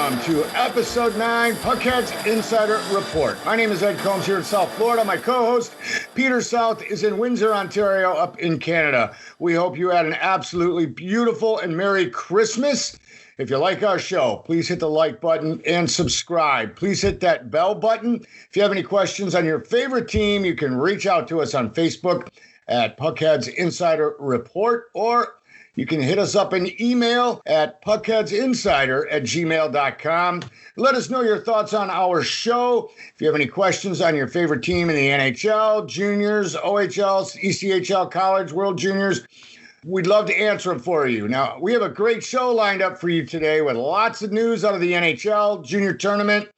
welcome to episode 9, PuckHeads Insider Report. My name is Ed Combs here in South Florida. My co-host, Peter South, is in Windsor, Ontario, up in Canada. We hope you had an absolutely beautiful and Merry Christmas. If you like our show, please hit the like button and subscribe. Please hit that bell button. If you have any questions on your favorite team, you can reach out to us on Facebook at PuckHeads Insider Report, or you can hit us up in email at puckheadsinsider@gmail.com. Let us know your thoughts on our show. If you have any questions on your favorite team in the NHL, juniors, OHL, ECHL, college, World Juniors, we'd love to answer them for you. Now, we have a great show lined up for you today with lots of news out of the NHL junior tournament.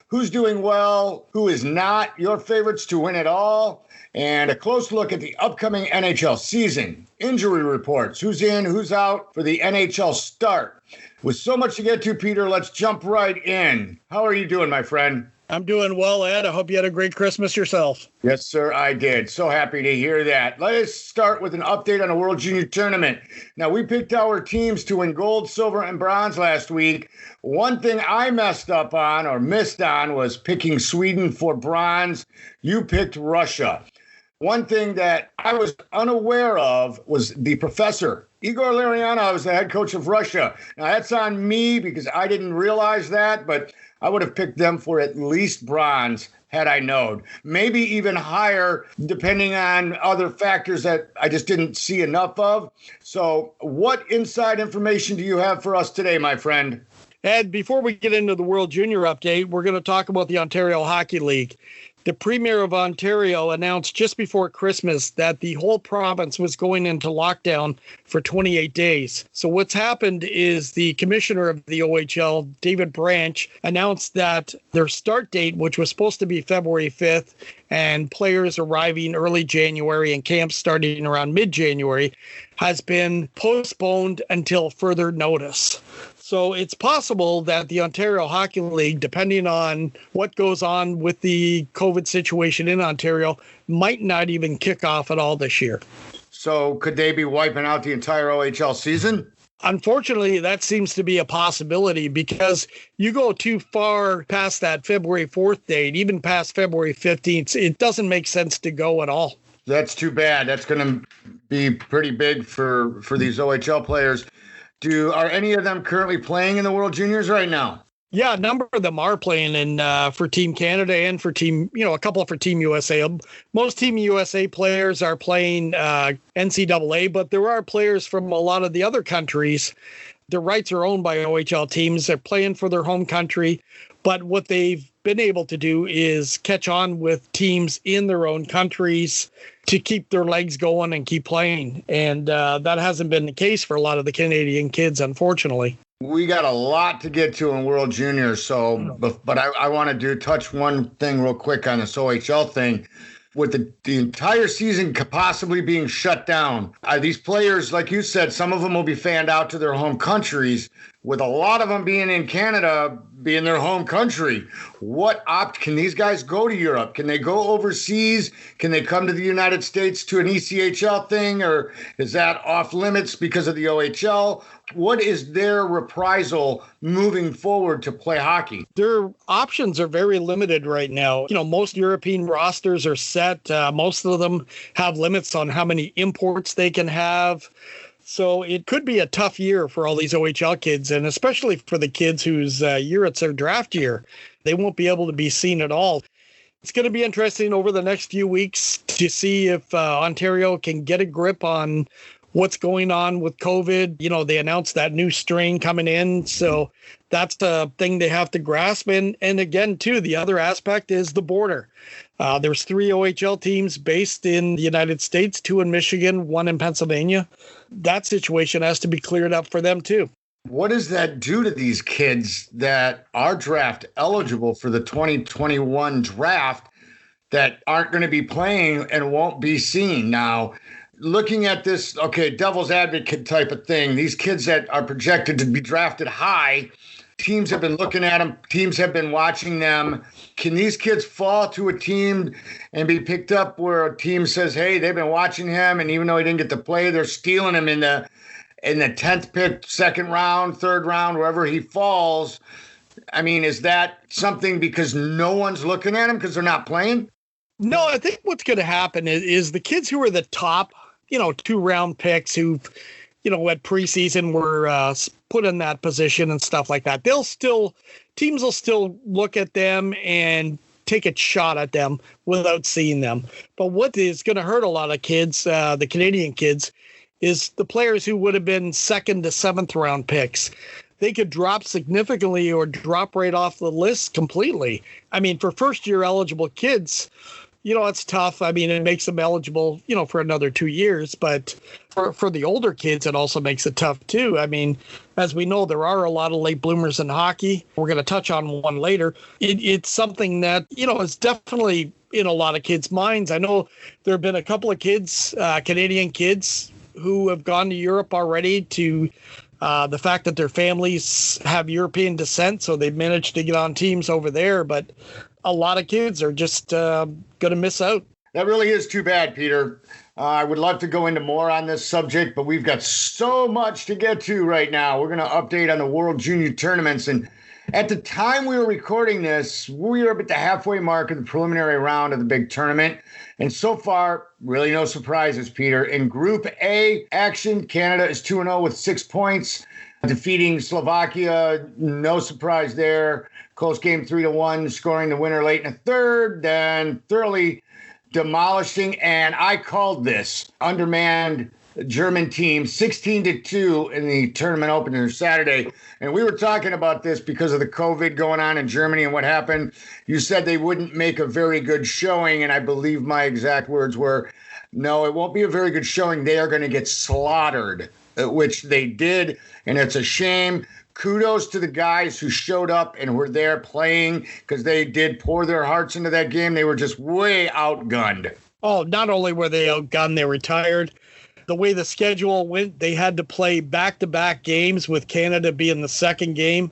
Who's doing well, who is not, your favorites to win it all, and a close look at the upcoming NHL season. Injury reports, who's in, who's out for the NHL start. With so much to get to, Peter, let's jump right in. How are you doing, my friend? I'm doing well, Ed. I hope you had a great Christmas yourself. Yes, sir, I did. So happy to hear that. Let us start with an update on the World Junior Tournament. Now, we picked our teams to win gold, silver, and bronze last week. One thing I missed on was picking Sweden for bronze. You picked Russia. One thing that I was unaware of was the professor. Igor Larionov was the head coach of Russia. Now, that's on me because I didn't realize that, but I would have picked them for at least bronze had I known. Maybe even higher, depending on other factors that I just didn't see enough of. So what inside information do you have for us today, my friend? Ed, before we get into the World Junior update, we're going to talk about the Ontario Hockey League. The Premier of Ontario announced just before Christmas that the whole province was going into lockdown for 28 days. So what's happened is the commissioner of the OHL, David Branch, announced that their start date, which was supposed to be February 5th, and players arriving early January and camps starting around mid-January, has been postponed until further notice. So it's possible that the Ontario Hockey League, depending on what goes on with the COVID situation in Ontario, might not even kick off at all this year. So could they be wiping out the entire OHL season? Unfortunately, that seems to be a possibility because you go too far past that February 4th date, even past February 15th, it doesn't make sense to go at all. That's too bad. That's going to be pretty big for these OHL players. Are any of them currently playing in the World Juniors right now? Yeah, a number of them are playing for Team Canada and for a couple for Team USA. Most Team USA players are playing NCAA, but there are players from a lot of the other countries. Their rights are owned by OHL teams. They're playing for their home country. But what they've been able to do is catch on with teams in their own countries to keep their legs going and keep playing. And that hasn't been the case for a lot of the Canadian kids, unfortunately. We got a lot to get to in World Juniors, but I want to touch one thing real quick on this OHL thing. With the entire season possibly being shut down, these players, like you said, some of them will be fanned out to their home countries, with a lot of them being in Canada, being their home country. Can these guys go to Europe? Can they go overseas? Can they come to the United States to an ECHL thing, or is that off limits because of the OHL? What is their reprisal moving forward to play hockey? Their options are very limited right now. Most European rosters are set. Most of them have limits on how many imports they can have. So it could be a tough year for all these OHL kids, and especially for the kids whose year it's their draft year. They won't be able to be seen at all. It's going to be interesting over the next few weeks to see if Ontario can get a grip on what's going on with COVID. They announced that new strain coming in, so that's the thing they have to grasp. And again, too, the other aspect is the border. There's 3 OHL teams based in the United States, 2 in Michigan, 1 in Pennsylvania. That situation has to be cleared up for them, too. What does that do to these kids that are draft eligible for the 2021 draft that aren't going to be playing and won't be seen? Now, looking at this, devil's advocate type of thing, these kids that are projected to be drafted high, teams have been looking at them, teams have been watching them. Can these kids fall to a team and be picked up where a team says, hey, they've been watching him, and even though he didn't get to play, they're stealing him in the 10th pick, second round, third round, wherever he falls? I mean, is that something because no one's looking at them because they're not playing? No, I think what's going to happen is the kids who are the top, 2-round picks who, at preseason were put in that position and stuff like that. Teams will still look at them and take a shot at them without seeing them. But what is going to hurt a lot of kids, the Canadian kids, is the players who would have been 2nd to 7th round picks. They could drop significantly or drop right off the list completely. I mean, for first-year eligible kids, it's tough. I mean, it makes them eligible, for another 2 years. But for the older kids, it also makes it tough, too. I mean, as we know, there are a lot of late bloomers in hockey. We're going to touch on one later. It's something that, is definitely in a lot of kids' minds. I know there have been a couple of kids, Canadian kids, who have gone to Europe already to the fact that their families have European descent, so they've managed to get on teams over there. But a lot of kids are just going to miss out. That really is too bad, Peter. I would love to go into more on this subject, but we've got so much to get to right now. We're going to update on the World Junior Tournaments. And at the time we were recording this, we were at the halfway mark of the preliminary round of the big tournament. And so far, really no surprises, Peter. In Group A action, Canada is 2-0 with 6 points, defeating Slovakia. No surprise there. Close game 3-1, scoring the winner late in the third, then thoroughly demolishing, and I called this undermanned German team 16-2 in the tournament opener Saturday. And we were talking about this because of the COVID going on in Germany and what happened. You said they wouldn't make a very good showing, and I believe my exact words were, no, it won't be a very good showing. They are going to get slaughtered, which they did, and it's a shame. Kudos to the guys who showed up and were there playing, because they did pour their hearts into that game. They were just way outgunned. Oh, not only were they outgunned, they were tired. The way the schedule went, they had to play back-to-back games with Canada being the second game.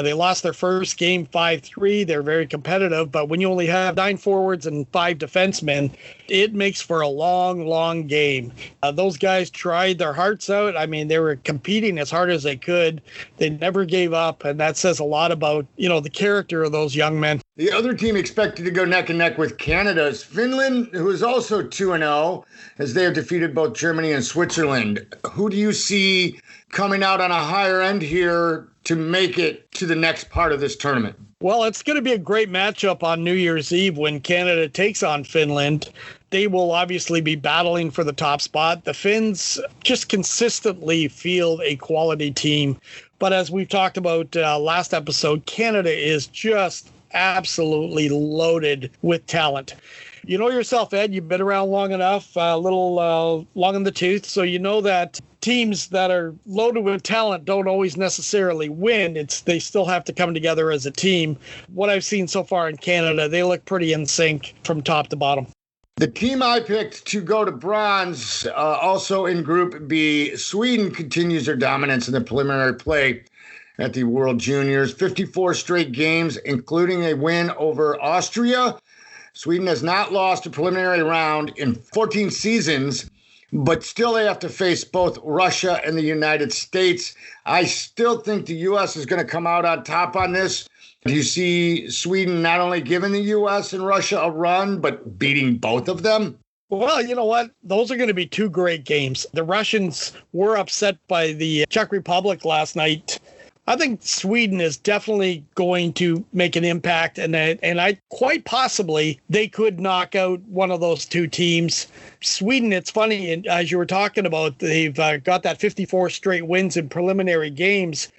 They lost their first game 5-3. They're very competitive, but when you only have 9 forwards and 5 defensemen, it makes for a long, long game. Those guys tried their hearts out. I mean, they were competing as hard as they could. They never gave up, and that says a lot about, the character of those young men. The other team expected to go neck and neck with Canada is Finland, who is also 2-0, as they have defeated both Germany and Switzerland. Who do you see coming out on a higher end here to make it to the next part of this tournament? Well, it's going to be a great matchup on New Year's Eve when Canada takes on Finland. They will obviously be battling for the top spot. The Finns just consistently field a quality team. But as we've talked about last episode, Canada is just absolutely loaded with talent. You know yourself, Ed, you've been around long enough, a little long in the tooth, so you know that teams that are loaded with talent don't always necessarily win. They still have to come together as a team. What I've seen so far in Canada, they look pretty in sync from top to bottom. The team I picked to go to bronze, also in Group B, Sweden continues their dominance in the preliminary play at the World Juniors. 54 straight games, including a win over Austria. Sweden has not lost a preliminary round in 14 seasons, but still they have to face both Russia and the United States. I still think the U.S. is going to come out on top on this. Do you see Sweden not only giving the U.S. and Russia a run, but beating both of them? Well, you know what? Those are going to be 2 great games. The Russians were upset by the Czech Republic last night. I think Sweden is definitely going to make an impact, and I quite possibly they could knock out one of those 2 teams. Sweden, it's funny, as you were talking about, they've got that 54 straight wins in preliminary games,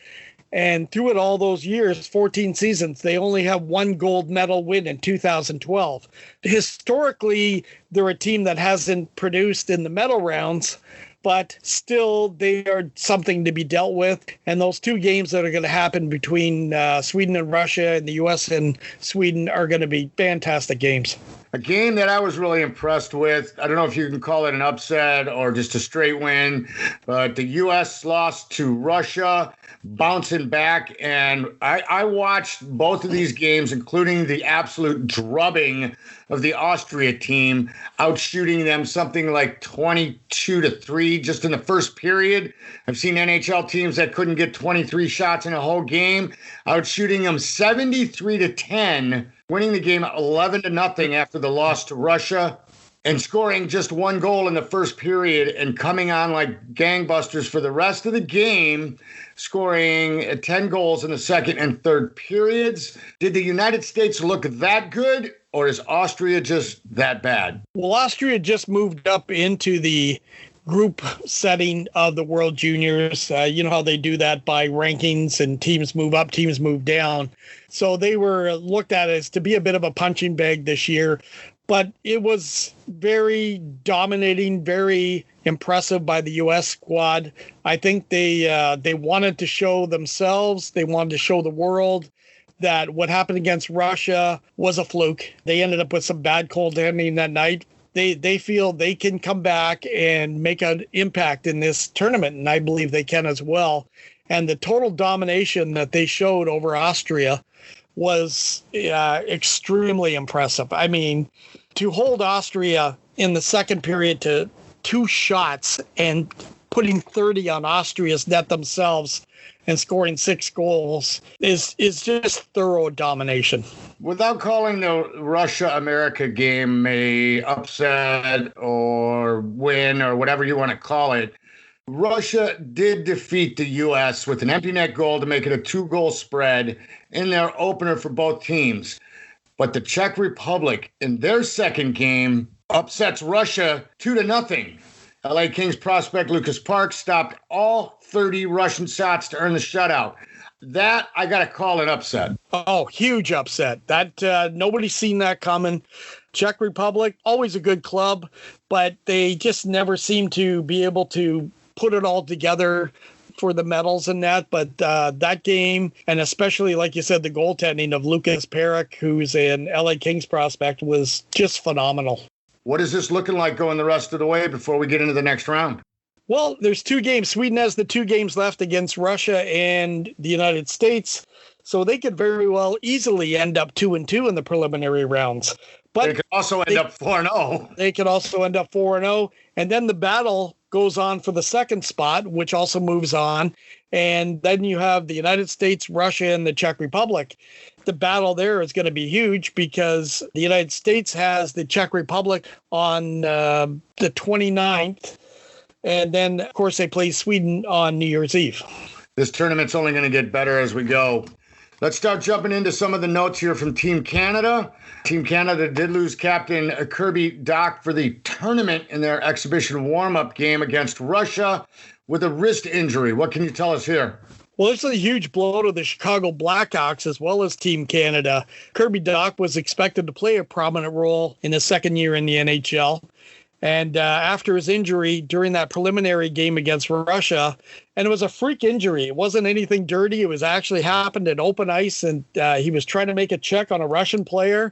and through it all those years, 14 seasons, they only have 1 gold medal win in 2012. Historically, they're a team that hasn't produced in the medal rounds, but still they are something to be dealt with. And those 2 games that are going to happen between Sweden and Russia and the U.S. and Sweden are going to be fantastic games. A game that I was really impressed with, I don't know if you can call it an upset or just a straight win, but the U.S. lost to Russia, bouncing back. And I watched both of these games, including the absolute drubbing of the Austria team, outshooting them something like 22-3 just in the first period. I've seen NHL teams that couldn't get 23 shots in a whole game, outshooting them 73-10, winning the game 11-0 after the loss to Russia, and scoring just one goal in the first period and coming on like gangbusters for the rest of the game, scoring 10 goals in the second and third periods. Did the United States look that good, or is Austria just that bad? Well, Austria just moved up into the group setting of the World Juniors. You know how they do that by rankings, and teams move up, teams move down. So they were looked at as to be a bit of a punching bag this year. But it was very dominating, very impressive by the U.S. squad. I think they wanted to show themselves, they wanted to show the world that what happened against Russia was a fluke. They ended up with some bad goaltending that night. They feel they can come back and make an impact in this tournament, and I believe they can as well. And the total domination that they showed over Austria was extremely impressive. I mean, to hold Austria in the second period to 2 shots and putting 30 on Austria's net themselves and scoring 6 goals is just thorough domination. Without calling the Russia-America game a upset or win or whatever you want to call it, Russia did defeat the U.S. with an empty net goal to make it a 2-goal spread in their opener for both teams. But the Czech Republic, in their second game, upsets Russia 2-0. LA Kings prospect Lucas Parks stopped all 30 Russian shots to earn the shutout. That, I got to call an upset. Oh, huge upset. That nobody's seen that coming. Czech Republic, always a good club, but they just never seem to be able to put it all together for the medals and that. But that game, and especially, like you said, the goaltending of Lucas Parks, who's an LA Kings prospect, was just phenomenal. What is this looking like going the rest of the way before we get into the next round? Well, there's 2 games. Sweden has the 2 games left against Russia and the United States. So they could very well easily end up 2-2 in the preliminary rounds. But they could also end up 4-0. They could also end up 4-0. And then the battle goes on for the second spot, which also moves on. And then you have the United States, Russia, and the Czech Republic. The battle there is going to be huge because the United States has the Czech Republic on the 29th. And then, of course, they play Sweden on New Year's Eve. This tournament's only going to get better as we go. Let's start jumping into some of the notes here from Team Canada. Team Canada did lose captain Kirby Dach for the tournament in their exhibition warm-up game against Russia with a wrist injury. What can you tell us here? Well, this is a huge blow to the Chicago Blackhawks as well as Team Canada. Kirby Dach was expected to play a prominent role in his second year in the NHL. And after his injury during that preliminary game against Russia, and it was a freak injury. It wasn't anything dirty. It was actually happened at open ice, and he was trying to make a check on a Russian player,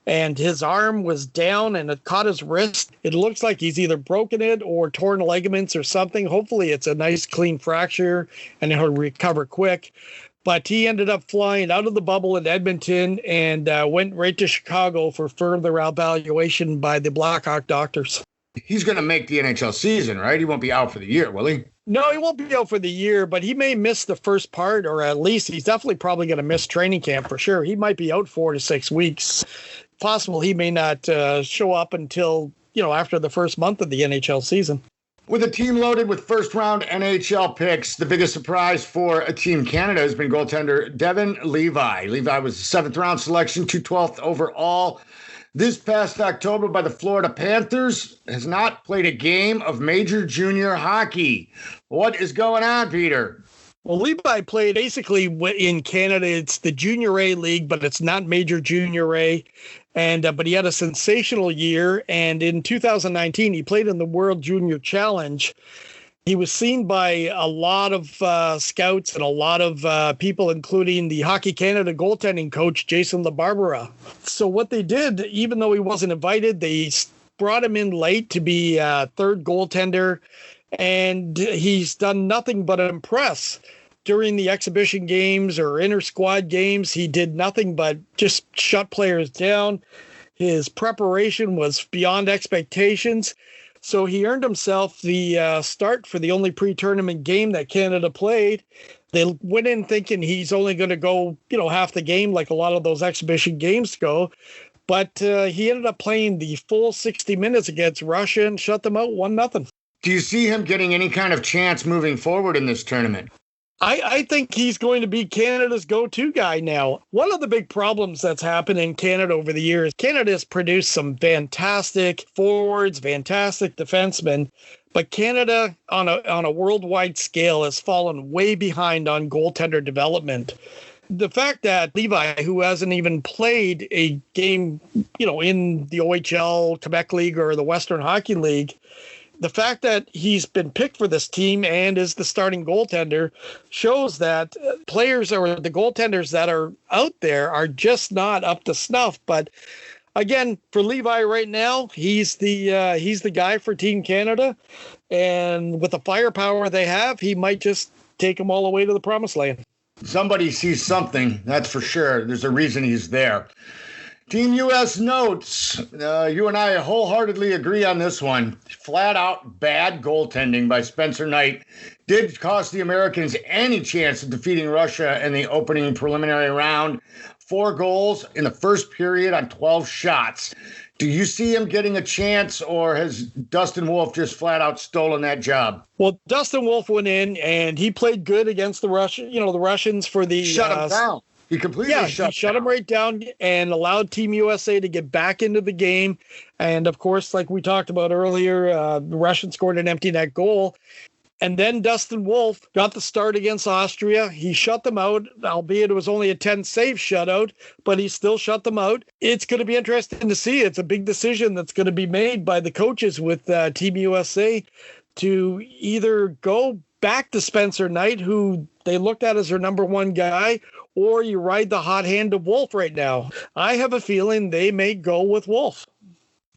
and his arm was down, and it caught his wrist. It looks like he's either broken it or torn ligaments or something. Hopefully it's a nice, clean fracture, and he'll recover quick. But he ended up flying out of the bubble in Edmonton and went right to Chicago for further evaluation by the Blackhawk doctors. He's going to make the NHL season, right? He won't be out for the year, will he? No, he won't be out for the year, but he may miss the first part, or at least he's definitely probably going to miss training camp for sure. He might be out 4 to 6 weeks. Possible he may not show up until, after the first month of the NHL season. With a team loaded with first-round NHL picks, the biggest surprise for Team Canada has been goaltender Devon Levi. Levi was a 7th-round selection, 212th overall. This past October by the Florida Panthers, has not played a game of major junior hockey. What is going on, Peter? Well, Levi played basically in Canada. It's the Junior A league, but it's not major Junior A. And but he had a sensational year. And in 2019, he played in the World Junior Challenge. He was seen by a lot of scouts and a lot of people, including the Hockey Canada goaltending coach, Jason LaBarbera. So what they did, even though he wasn't invited, they brought him in late to be third goaltender. And he's done nothing but impress. During the exhibition games or inter-squad games, he did nothing but just shut players down. His preparation was beyond expectations. So he earned himself the start for the only pre-tournament game that Canada played. They went in thinking he's only going to go, half the game like a lot of those exhibition games go. But he ended up playing the full 60 minutes against Russia and shut them out 1-0. Do you see him getting any kind of chance moving forward in this tournament? I think he's going to be Canada's go-to guy now. One of the big problems that's happened in Canada over the years, Canada has produced some fantastic forwards, fantastic defensemen, but Canada on a worldwide scale has fallen way behind on goaltender development. The fact that Levi, who hasn't even played a game, in the OHL, Quebec League, or the Western Hockey League, the fact that he's been picked for this team and is the starting goaltender shows that players or the goaltenders that are out there are just not up to snuff. But again, for Levi right now, he's the guy for Team Canada. And with the firepower they have, he might just take them all the way to the promised land. Somebody sees something, that's for sure. There's a reason he's there. Team U.S. notes, you and I wholeheartedly agree on this one. Flat out bad goaltending by Spencer Knight did cost the Americans any chance of defeating Russia in the opening preliminary round. 4 goals in the first period on 12 shots. Do you see him getting a chance, or has Dustin Wolf just flat out stolen that job? Well, Dustin Wolf went in and he played good against the Russians for the shut him down. He completely shut him right down and allowed Team USA to get back into the game. And of course, like we talked about earlier, the Russians scored an empty net goal. And then Dustin Wolf got the start against Austria. He shut them out, albeit it was only a 10-save shutout, but he still shut them out. It's going to be interesting to see. It's a big decision that's going to be made by the coaches with Team USA to either go back to Spencer Knight, who they looked at as their number one guy, or you ride the hot hand of Wolf right now. I have a feeling they may go with Wolf.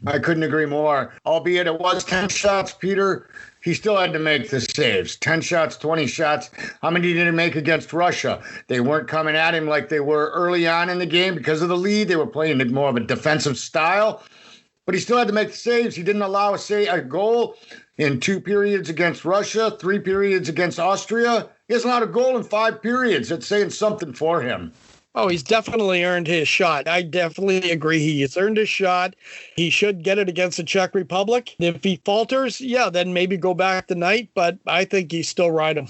I couldn't agree more. Albeit it was 10 shots, Peter, he still had to make the saves. 10 shots, 20 shots. How many did he make against Russia? They weren't coming at him like they were early on in the game because of the lead. They were playing more of a defensive style. But he still had to make the saves. He didn't allow a goal in 2 periods against Russia, 3 periods against Austria. He hasn't allowed a goal in 5 periods. That's saying something for him. Oh, he's definitely earned his shot. I definitely agree. He has earned his shot. He should get it against the Czech Republic. If he falters, then maybe go back tonight, but I think he's still right him.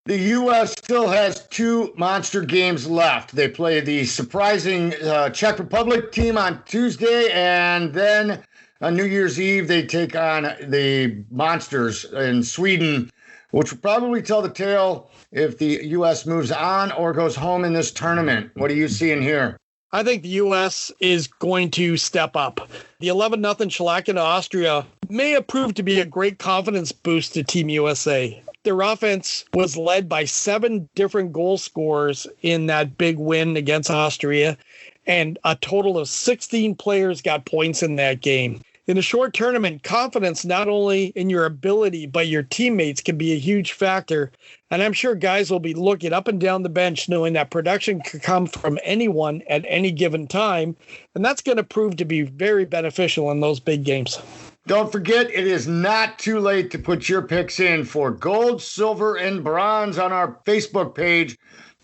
The U.S. still has 2 monster games left. They play the surprising Czech Republic team on Tuesday, and then on New Year's Eve, they take on the monsters in Sweden, which will probably tell the tale if the U.S. moves on or goes home in this tournament. What are you seeing here? I think the U.S. is going to step up. The 11-0 shellacking to Austria may have proved to be a great confidence boost to Team USA. Their offense was led by 7 different goal scorers in that big win against Austria, and a total of 16 players got points in that game. In a short tournament, confidence not only in your ability, but your teammates can be a huge factor. And I'm sure guys will be looking up and down the bench knowing that production could come from anyone at any given time. And that's going to prove to be very beneficial in those big games. Don't forget, it is not too late to put your picks in for gold, silver, and bronze on our Facebook page,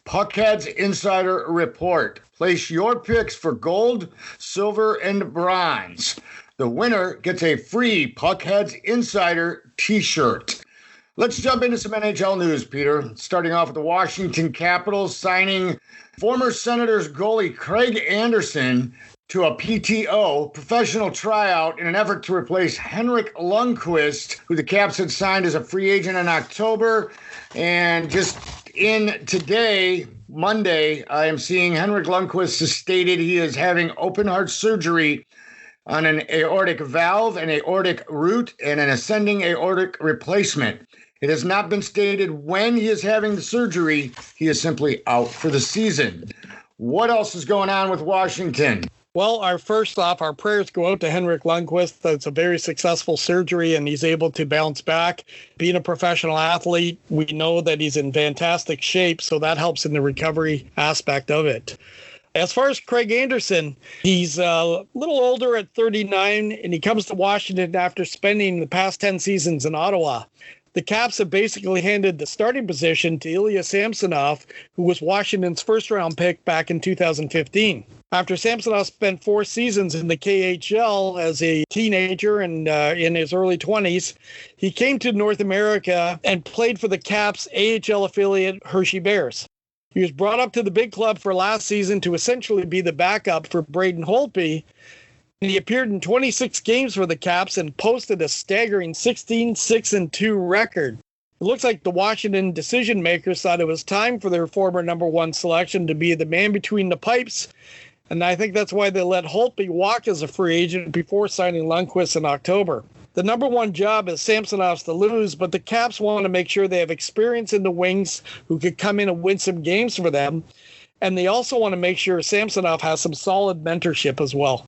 PuckHeads Insider Report. Place your picks for gold, silver, and bronze. The winner gets a free PuckHeads Insider t-shirt. Let's jump into some NHL news, Peter. Starting off with the Washington Capitals signing former Senators goalie Craig Anderson to a PTO, professional tryout, in an effort to replace Henrik Lundqvist, who the Caps had signed as a free agent in October. And just in today, Monday, I am seeing Henrik Lundqvist has stated he is having open heart surgery on an aortic valve, an aortic root, and an ascending aortic replacement. It has not been stated when he is having the surgery. He is simply out for the season. What else is going on with Washington? Well, our prayers go out to Henrik Lundqvist. That's a very successful surgery, and he's able to bounce back. Being a professional athlete, we know that he's in fantastic shape, so that helps in the recovery aspect of it. As far as Craig Anderson, he's a little older at 39, and he comes to Washington after spending the past 10 seasons in Ottawa. The Caps have basically handed the starting position to Ilya Samsonov, who was Washington's first-round pick back in 2015. After Samsonov spent 4 seasons in the KHL as a teenager and in his early 20s, he came to North America and played for the Caps' AHL affiliate Hershey Bears. He was brought up to the big club for last season to essentially be the backup for Braden Holtby. He appeared in 26 games for the Caps and posted a staggering 16-6-2 record. It looks like the Washington decision makers thought it was time for their former number 1 selection to be the man between the pipes, and I think that's why they let Holtby walk as a free agent before signing Lundqvist in October. The number 1 job is Samsonov's to lose, but the Caps want to make sure they have experience in the wings who could come in and win some games for them, and they also want to make sure Samsonov has some solid mentorship as well.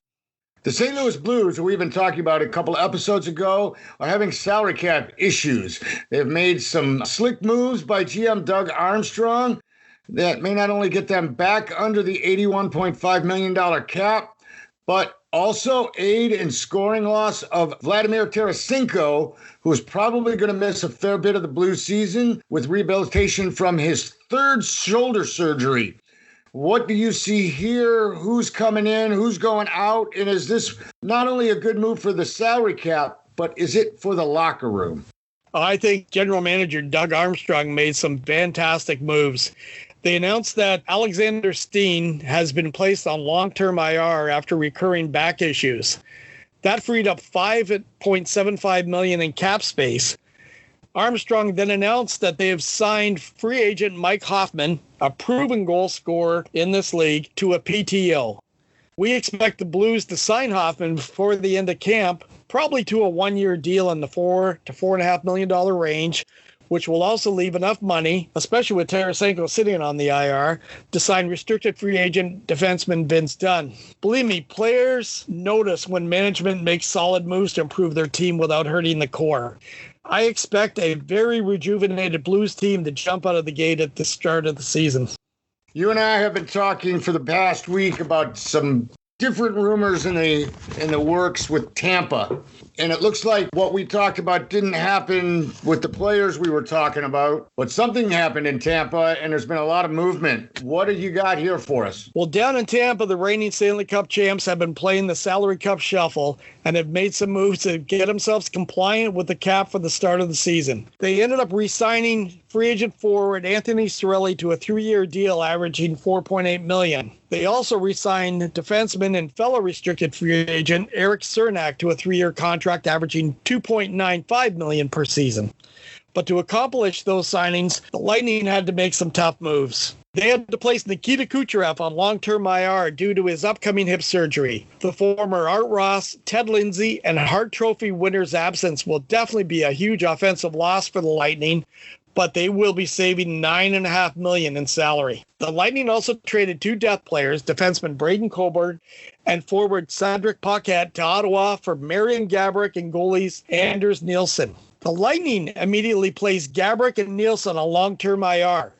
The St. Louis Blues, who we've been talking about a couple episodes ago, are having salary cap issues. They've made some slick moves by GM Doug Armstrong that may not only get them back under the $81.5 million cap, but also aid in scoring loss of Vladimir Tarasenko, who is probably going to miss a fair bit of the Blues season with rehabilitation from his 3rd shoulder surgery. What do you see here? Who's coming in? Who's going out? And is this not only a good move for the salary cap, but is it for the locker room? I think General Manager Doug Armstrong made some fantastic moves. They announced that Alexander Steen has been placed on long-term IR after recurring back issues. That freed up $5.75 million in cap space. Armstrong then announced that they have signed free agent Mike Hoffman, a proven goal scorer in this league, to a PTO. We expect the Blues to sign Hoffman before the end of camp, probably to a 1-year deal in the $4 to $4.5 million range, which will also leave enough money, especially with Tarasenko sitting on the IR, to sign restricted free agent defenseman Vince Dunn. Believe me, players notice when management makes solid moves to improve their team without hurting the core. I expect a very rejuvenated Blues team to jump out of the gate at the start of the season. You and I have been talking for the past week about some different rumors in the works with Tampa. And it looks like what we talked about didn't happen with the players we were talking about, but something happened in Tampa, and there's been a lot of movement. What do you got here for us? Well, down in Tampa, the reigning Stanley Cup champs have been playing the salary cap shuffle and have made some moves to get themselves compliant with the cap for the start of the season. They ended up re-signing free agent forward Anthony Cirelli to a 3-year deal averaging $4.8 million. They also re-signed defenseman and fellow restricted free agent Eric Cernak to a 3-year contract averaging $2.95 million per season. But to accomplish those signings, the Lightning had to make some tough moves. They had to place Nikita Kucherov on long-term IR due to his upcoming hip surgery. The former Art Ross, Ted Lindsay, and Hart Trophy winners' absence will definitely be a huge offensive loss for the Lightning, but they will be saving $9.5 million in salary. The Lightning also traded 2 depth players, defenseman Braden Coburn and forward Cedric Paquette, to Ottawa for Marian Gaborik and goalies Anders Nielsen. The Lightning immediately placed Gaborik and Nielsen on long-term IR.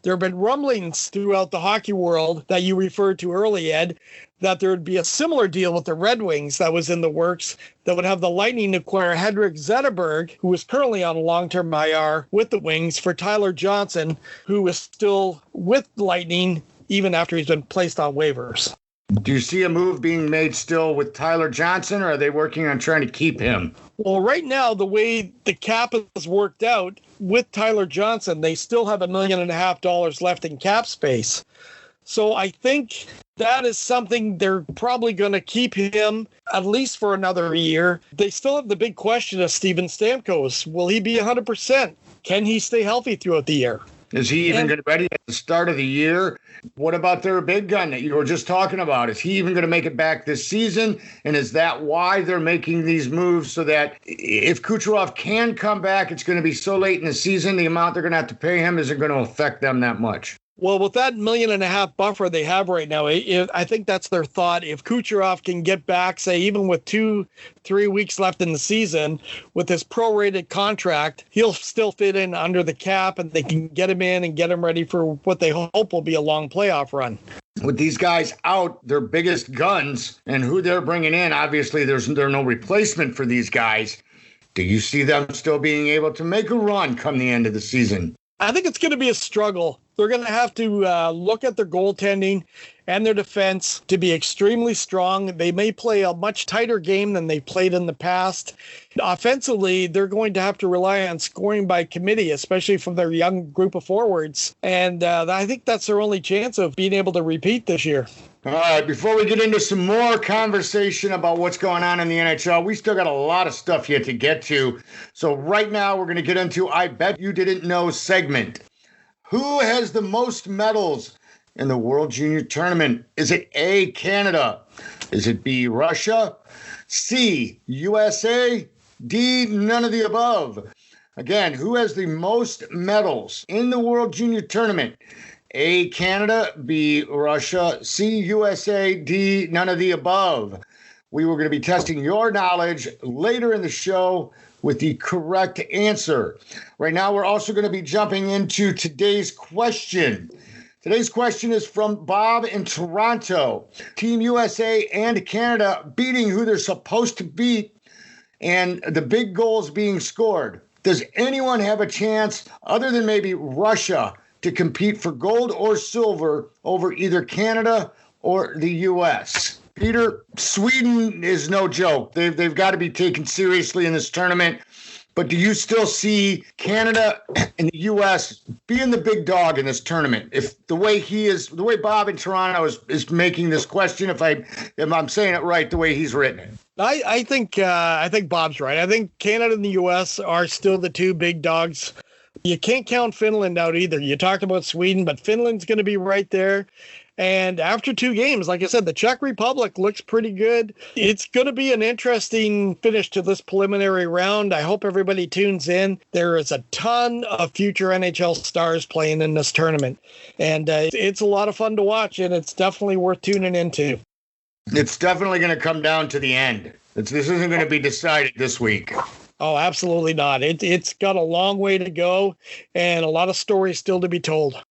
There have been rumblings throughout the hockey world that you referred to early, Ed, that there would be a similar deal with the Red Wings that was in the works that would have the Lightning acquire Henrik Zetterberg, who is currently on long-term IR with the Wings, for Tyler Johnson, who is still with Lightning even after he's been placed on waivers. Do you see a move being made still with Tyler Johnson, or are they working on trying to keep him? Well, right now, the way the cap is worked out with Tyler Johnson, they still have $1.5 million left in cap space. So I think that is something they're probably going to keep him at least for another year. They still have the big question of Steven Stamkos. Will he be 100%? Can he stay healthy throughout the year? Is he even going to be ready at the start of the year? What about their big gun that you were just talking about? Is he even going to make it back this season? And is that why they're making these moves, so that if Kucherov can come back, it's going to be so late in the season, the amount they're going to have to pay him isn't going to affect them that much? Well, with that $1.5 million buffer they have right now, I think that's their thought. If Kucherov can get back, say, even with 2-3 weeks left in the season, with his prorated contract, he'll still fit in under the cap, and they can get him in and get him ready for what they hope will be a long playoff run. with these guys out, their biggest guns, and who they're bringing in, obviously there's no replacement for these guys. Do you see them still being able to make a run come the end of the season? I think it's going to be a struggle. They're going to have to look at their goaltending and their defense to be extremely strong. They may play a much tighter game than they played in the past. Offensively, they're going to have to rely on scoring by committee, especially from their young group of forwards. And I think that's their only chance of being able to repeat this year. All right, before we get into some more conversation about what's going on in the NHL, we still got a lot of stuff yet to get to. So right now, we're going to get into I Bet You Didn't Know segment. Who has the most medals in the World Junior Tournament? Is it A, Canada? Is it B, Russia? C, USA? D, none of the above? Again, who has the most medals in the World Junior Tournament? A, Canada, B, Russia, C, USA, D, none of the above. We were going to be testing your knowledge later in the show with the correct answer. Right now, we're also going to be jumping into today's question. Today's question is from Bob in Toronto. Team USA and Canada beating who they're supposed to beat, and the big goals being scored. Does anyone have a chance, other than maybe Russia, to compete for gold or silver over either Canada or the U.S.? Peter, Sweden is no joke. They've got to be taken seriously in this tournament. But do you still see Canada and the U.S. being the big dog in this tournament? If the way Bob in Toronto is making this question, if I'm saying it right, the way he's written it. I think Bob's right. I think Canada and the U.S. are still the two big dogs. You can't count Finland out either. You talked about Sweden, but Finland's going to be right there. And after two games, like I said, the Czech Republic looks pretty good. It's going to be an interesting finish to this preliminary round. I hope everybody tunes in. There is a ton of future NHL stars playing in this tournament. And it's a lot of fun to watch, and it's definitely worth tuning into. It's definitely going to come down to the end. This isn't going to be decided this week. Oh, absolutely not. It's got a long way to go and a lot of stories still to be told.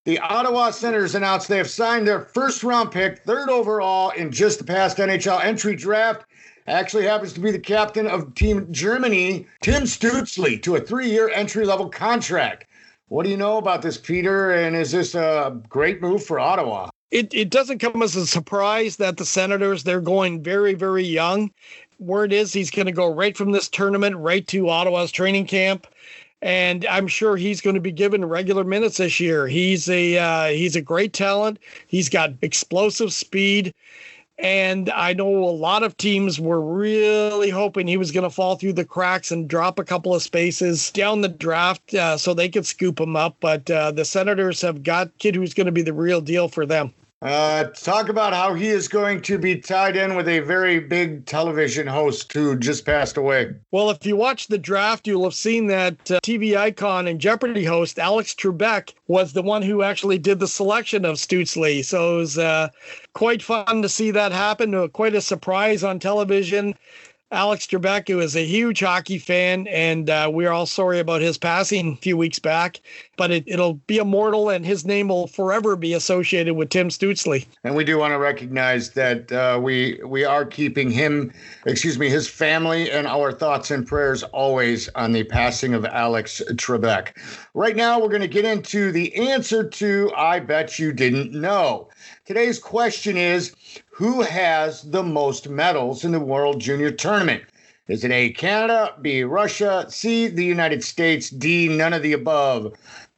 The Ottawa Senators announced they have signed their first-round pick, third overall in just the past NHL entry draft. Actually happens to be the captain of Team Germany, Tim Stützle, to a 3-year entry-level contract. What do you know about this, Peter? And is this a great move for Ottawa? It doesn't come as a surprise that the Senators, they're going very, very young. Word is he's going to go right from this tournament right to Ottawa's training camp. And I'm sure he's going to be given regular minutes this year. He's a great talent. He's got explosive speed. And I know a lot of teams were really hoping he was going to fall through the cracks and drop a couple of spaces down the draft so they could scoop him up. But the Senators have got a kid who's going to be the real deal for them. Talk about how he is going to be tied in with a very big television host who just passed away. Well, if you watch the draft, you'll have seen that TV icon and Jeopardy host Alex Trebek was the one who actually did the selection of Stützle. So it was quite fun to see that happen. Quite a surprise on television. Alex Trebek, who is a huge hockey fan, and we're all sorry about his passing a few weeks back, but it'll be immortal, and his name will forever be associated with Tim Stützle. And we do want to recognize that we are keeping his family, and our thoughts and prayers always on the passing of Alex Trebek. Right now, we're going to get into the answer to I Bet You Didn't Know. Today's question is, who has the most medals in the World Junior Tournament? Is it A, Canada, B, Russia, C, the United States, D, none of the above?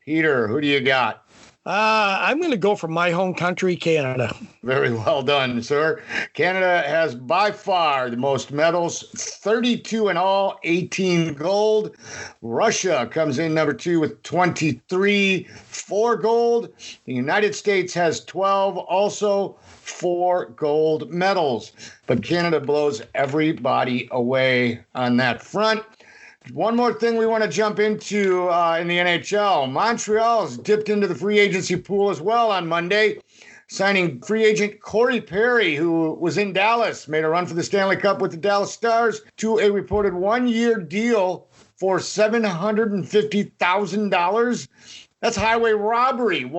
Peter, who do you got? I'm going to go for my home country, Canada. Very well done, sir. Canada has by far the most medals, 32 in all, 18 gold. Russia comes in number 2 with 23, 4 gold. The United States has 12, also 4 gold medals. But Canada blows everybody away on that front. One more thing we want to jump into in the NHL. Montreal has dipped into the free agency pool as well on Monday, signing free agent Corey Perry, who was in Dallas, made a run for the Stanley Cup with the Dallas Stars, to a reported 1-year deal for $750,000. That's highway robbery.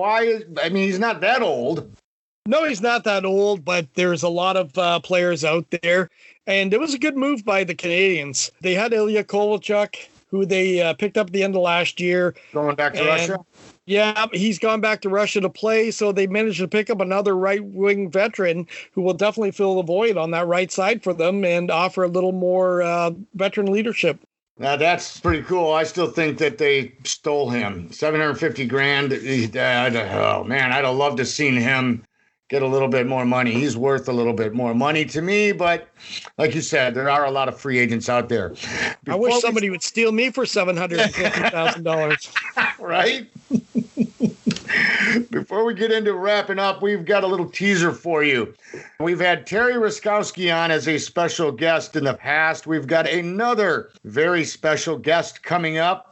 He's not that old. No, he's not that old, but there's a lot of players out there. And it was a good move by the Canadians. They had Ilya Kovalchuk, who they picked up at the end of last year. Going back to Russia? Yeah, he's gone back to Russia to play, so they managed to pick up another right-wing veteran who will definitely fill the void on that right side for them and offer a little more veteran leadership. Now that's pretty cool. I still think that they stole him. $750,000. Oh man, I'd have loved to seen him get a little bit more money. He's worth a little bit more money to me, but like you said, there are a lot of free agents out there. I wish somebody would steal me for $750,000. Right? Before we get into wrapping up, we've got a little teaser for you. We've had Terry Ruskowski on as a special guest in the past. We've got another very special guest coming up.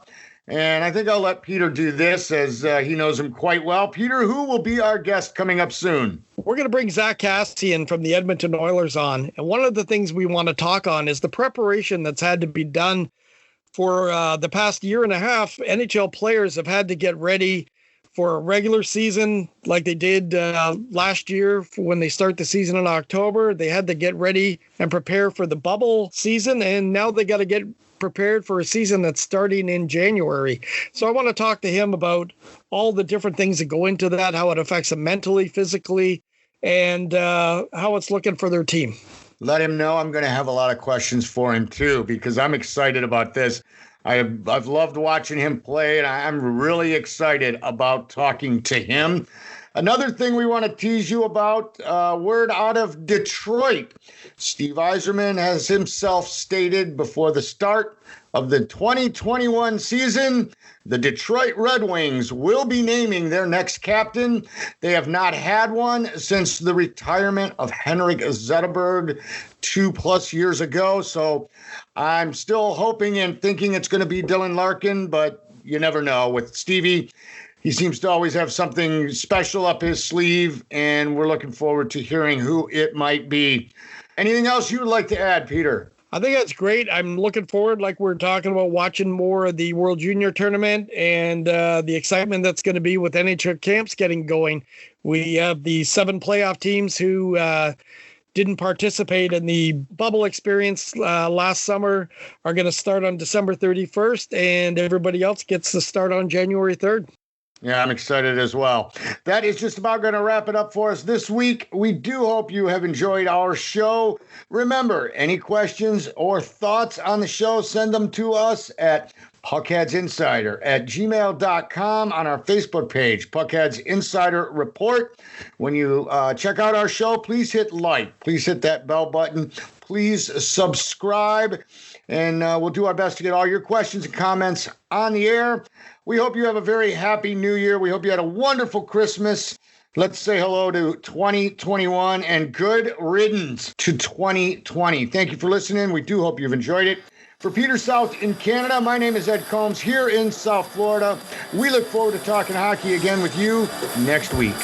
And I think I'll let Peter do this as he knows him quite well. Peter, who will be our guest coming up soon? We're going to bring Zach Cassian from the Edmonton Oilers on. And one of the things we want to talk on is the preparation that's had to be done for the past year and a half. NHL players have had to get ready for a regular season like they did last year when they start the season in October. They had to get ready and prepare for the bubble season, and now they got to get prepared for a season that's starting in January. So I want to talk to him about all the different things that go into that, how it affects them mentally, physically, and how it's looking for their team. Let him know I'm going to have a lot of questions for him too, because I'm excited about this. I've loved watching him play, and I'm really excited about talking to him. Another thing we want to tease you about, word out of Detroit. Steve Yzerman has himself stated before the start of the 2021 season, the Detroit Red Wings will be naming their next captain. They have not had one since the retirement of Henrik Zetterberg 2+ years ago. So I'm still hoping and thinking it's going to be Dylan Larkin, but you never know. With Stevie, he seems to always have something special up his sleeve, and we're looking forward to hearing who it might be. Anything else you would like to add, Peter? I think that's great. I'm looking forward, like we're talking about, watching more of the World Junior Tournament and the excitement that's going to be with NHL camps getting going. We have the 7 playoff teams who didn't participate in the bubble experience last summer are going to start on December 31st, and everybody else gets to start on January 3rd. Yeah, I'm excited as well. That is just about going to wrap it up for us this week. We do hope you have enjoyed our show. Remember, any questions or thoughts on the show, send them to us at puckheadsinsider@gmail.com, on our Facebook page, Puckheads Insider Report. When you check out our show, please hit like. Please hit that bell button. Please subscribe. And we'll do our best to get all your questions and comments on the air. We hope you have a very happy New Year. We hope you had a wonderful Christmas. Let's say hello to 2021 and good riddance to 2020. Thank you for listening. We do hope you've enjoyed it. For Peter South in Canada, my name is Ed Combs here in South Florida. We look forward to talking hockey again with you next week.